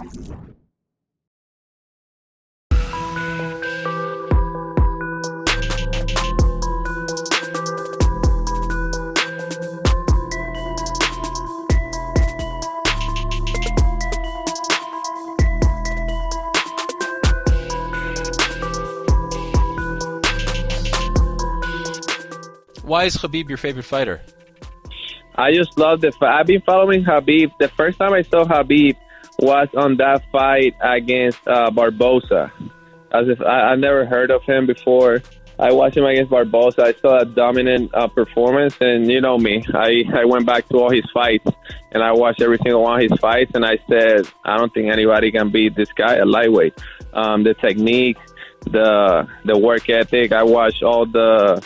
Why is Khabib your favorite fighter? I just love the fight. I've been following Khabib. The first time I saw Khabib was on that fight against Barboza. As if I never heard of him before. I watched him against Barboza. I saw a dominant performance, and you know me. I went back to all his fights, and I watched every single one of his fights, and I said, I don't think anybody can beat this guy at lightweight. The technique, the work ethic. I watched all the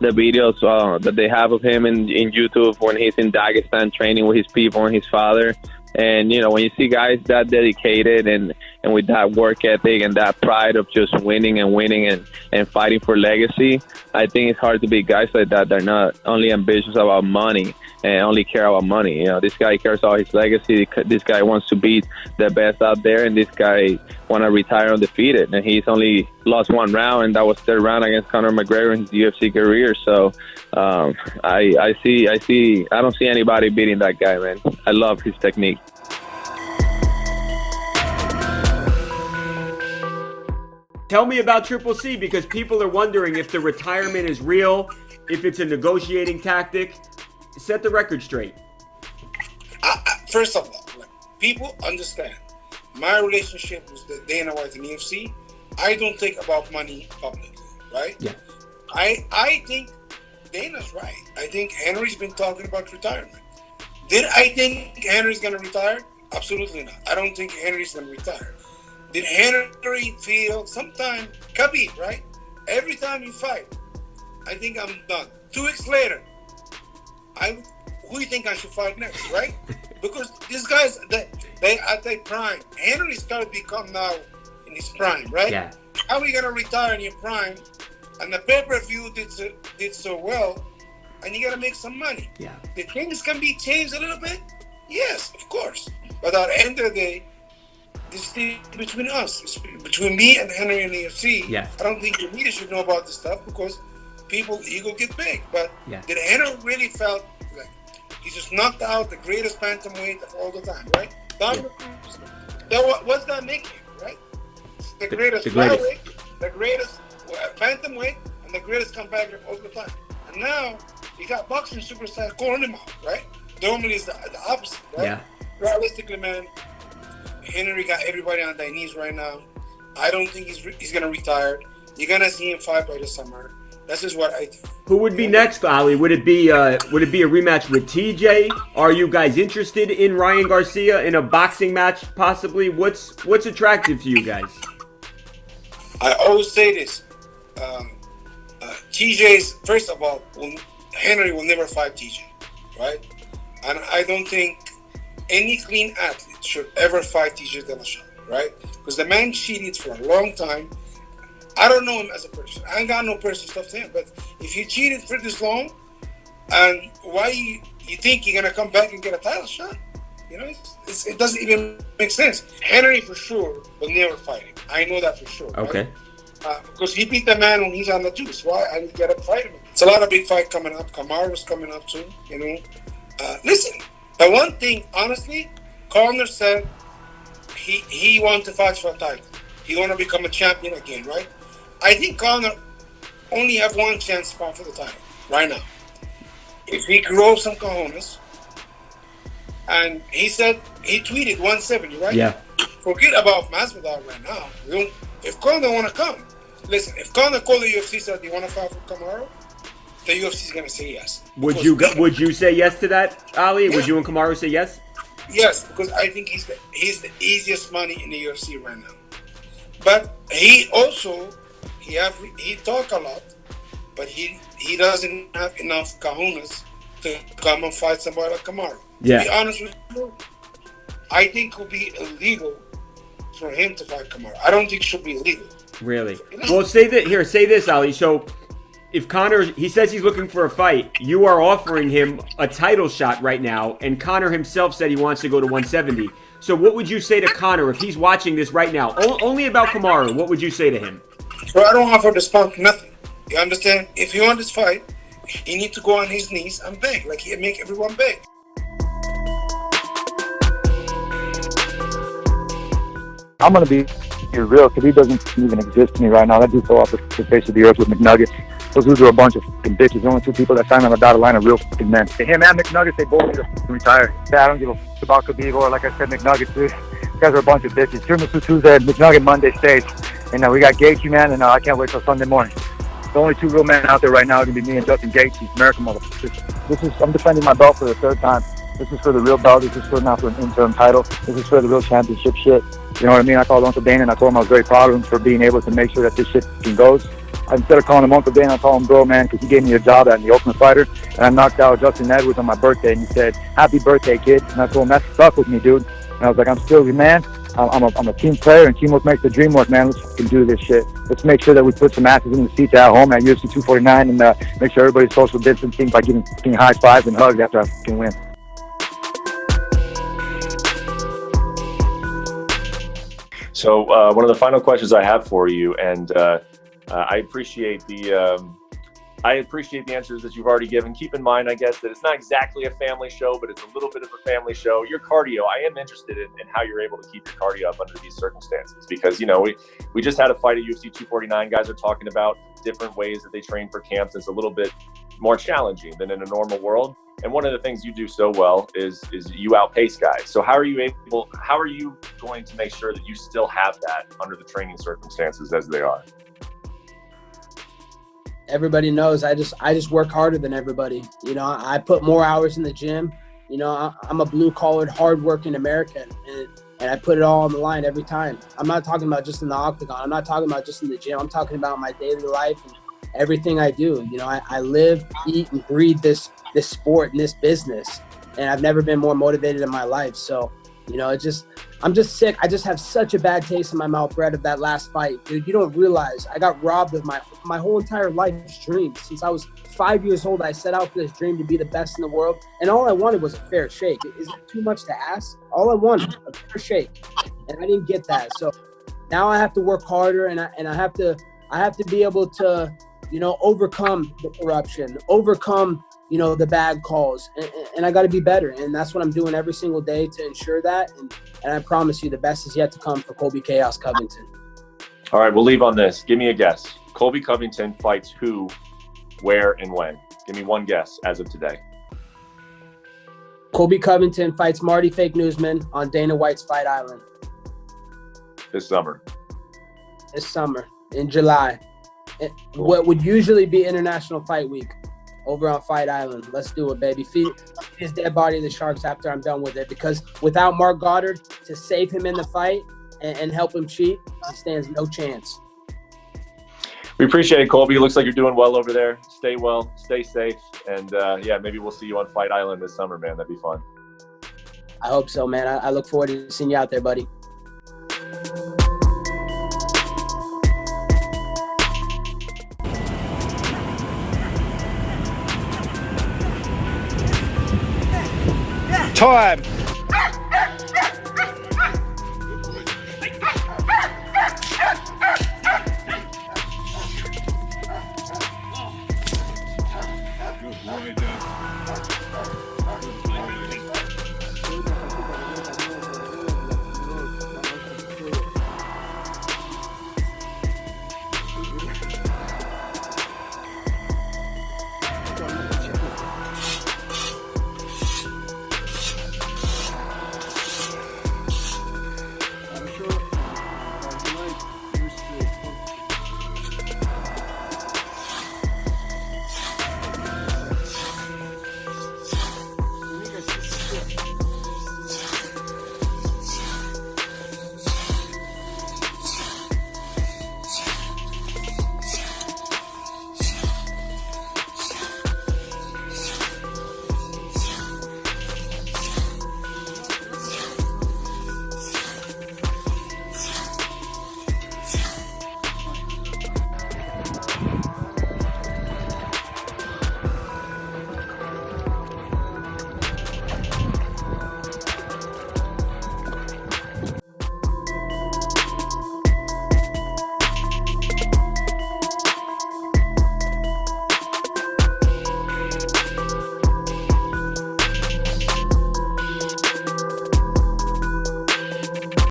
videos that they have of him in YouTube when he's in Dagestan training with his people and his father. And, you know, when you see guys that dedicated and with that work ethic and that pride of just winning and fighting for legacy, I think it's hard to beat guys like that. They're not only ambitious about money and only care about money. You know, this guy cares about his legacy. This guy wants to beat the best out there, and this guy want to retire undefeated. And he's only lost one round, and that was third round against Conor McGregor in his UFC career. So I don't see anybody beating that guy, man. I love his technique. Tell me about Triple C, because people are wondering if the retirement is real, if it's a negotiating tactic. Set the record straight. First of all, people understand my relationship with the Dana White and UFC. I don't think about money publicly, right? Yeah. I think Dana's right. I think Henry's been talking about retirement. Did I think Henry's going to retire? Absolutely not. I don't think Henry's going to retire. Did Henry feel sometime, Khabib, right? Every time you fight, I think I'm done. 2 weeks later, who do you think I should fight next, right? Because these guys, they at their prime. Henry started to become now in his prime, right? Yeah. How are you going to retire in your prime? And the pay-per-view did so well, and you got to make some money. Yeah. The things can be changed a little bit? Yes, of course. But at the end of the day, this is between us. It's between me and Henry and the UFC. Yeah. I don't think the media should know about this stuff because people, ego get big. But did Henry really felt like he just knocked out the greatest bantamweight of all the time, right? What's that making, right? The greatest flyweight, the greatest bantamweight, and the greatest comebacker of all the time. And now you got boxing superstars calling him out, right? Normally it's the opposite, right? Yeah. Realistically, man, Henry got everybody on their knees right now. I don't think he's gonna retire. You're gonna see him fight by the summer. This is what I think. Who would be next, Ali? Would it be a rematch with TJ? Are you guys interested in Ryan Garcia in a boxing match, possibly? What's attractive to you guys? I always say this. TJ's, first of all, Henry will never fight TJ, right? And I don't think any clean athlete should ever fight TJ Dillashaw, right? Because the man cheated for a long time. I don't know him as a person. I ain't got no personal stuff to him. But if you cheated for this long, and why you think you're gonna come back and get a title shot? You know, it doesn't even make sense. Henry for sure will never fight him. I know that for sure. Okay. Right? Because he beat the man when he's on the juice. Why? I didn't get up fight him. It's a lot of big fight coming up. Kamaru's coming up too. You know. Listen, the one thing, honestly, Conor said he wanted to fight for a title. He want to become a champion again, right? I think Conor only have one chance to fight for the title right now. If he grows some cojones, and he said, he tweeted 170, right? Yeah. Forget about Masvidal right now. If Conor want to come, listen, if Conor called the UFC said he want to fight for Kamaru, the UFC is going to say yes. Would you say yes to that, Ali? Yeah. Would you and Kamaru say yes? Yes, because I think he's the easiest money in the UFC right now. But he also, he talk a lot, but he doesn't have enough cojones to come and fight somebody like Kamaru. Yeah. To be honest with you, I think it would be illegal for him to fight Kamaru. I don't think it should be illegal. Really? Well, say this, Ali. So if Conor, he says he's looking for a fight, you are offering him a title shot right now, and Conor himself said he wants to go to 170. So what would you say to Conor if he's watching this right now? Only about Kamaru, what would you say to him? So I don't offer this punk nothing. You understand? If you want this fight, he need to go on his knees and beg, like he make everyone beg. I'm going to be real. Khabib doesn't even exist to me right now. That dude fell off the face of the earth with McNuggets. Those dudes are a bunch of fucking bitches. The only two people that signed on the dotted line are real fucking men. Him and McNuggets, they both need to retire. I don't give a fuck about Khabib or, like I said, McNuggets, dude. These guys are a bunch of bitches. Tiramisu Tuesday, McNugget Monday stage. And we got Gaethje, man, and I can't wait till Sunday morning. The only two real men out there right now are going to be me and Justin Gaethje, American motherfuckers. I'm defending my belt for the third time. This is for the real belt. This is for not for an interim title. This is for the real championship shit. You know what I mean? I called Uncle Dana and I told him I was very proud of him for being able to make sure that this shit goes. Instead of calling him Uncle Dana, I call him bro, man, because he gave me a job at the Ultimate Fighter. And I knocked out Justin Edwards on my birthday, and he said, "Happy birthday, kid." And I told him, "That stuck with me, dude." And I was like, "I'm still your man. I'm a team player, and teamwork makes the dream work, man. Let's fucking do this shit. Let's make sure that we put some asses in the seats at home at UFC 249 and make sure everybody's social distancing by giving fucking high fives and hugs after I fucking win." So one of the final questions I have for you, and I appreciate the answers that you've already given. Keep in mind, I guess, that it's not exactly a family show, but it's a little bit of a family show. Your cardio, I am interested in how you're able to keep your cardio up under these circumstances, because, you know, we just had a fight at UFC 249. Guys are talking about different ways that they train for camps. It's a little bit more challenging than in a normal world. And one of the things you do so well is you outpace guys. So how are you going to make sure that you still have that under the training circumstances as they are? Everybody knows I just work harder than everybody. You know, I put more hours in the gym. You know, I'm a blue-collared, hard-working American, and I put it all on the line every time. I'm not talking about just in the octagon. I'm not talking about just in the gym. I'm talking about my daily life and everything I do. You know, I live, eat, and breathe this sport and this business, and I've never been more motivated in my life. So, you know, I'm just sick. I just have such a bad taste in my mouth, Brett, of that last fight. Dude, you don't realize I got robbed of my whole entire life's dream. Since I was 5 years old, I set out for this dream to be the best in the world, and all I wanted was a fair shake. Is it too much to ask? All I wanted, a fair shake, and I didn't get that. So now I have to work harder, and I have to be able to, you know, overcome the corruption, overcome, you know, the bad calls, and I got to be better. And that's what I'm doing every single day to ensure that. And I promise you the best is yet to come for Colby Chaos Covington. All right, we'll leave on this. Give me a guess. Colby Covington fights who, where, and when? Give me one guess as of today. Colby Covington fights Marty Fake Newsman on Dana White's Fight Island. This summer. This summer, in July. What would usually be International Fight Week. Over on Fight Island. Let's do it, baby. Feed his dead body to the Sharks after I'm done with it. Because without Mark Goddard to save him in the fight and help him cheat, he stands no chance. We appreciate it, Colby. It looks like you're doing well over there. Stay well, stay safe, and yeah, maybe we'll see you on Fight Island this summer, man. That'd be fun. I hope so, man. I look forward to seeing you out there, buddy. Time. Good boy, Jeff.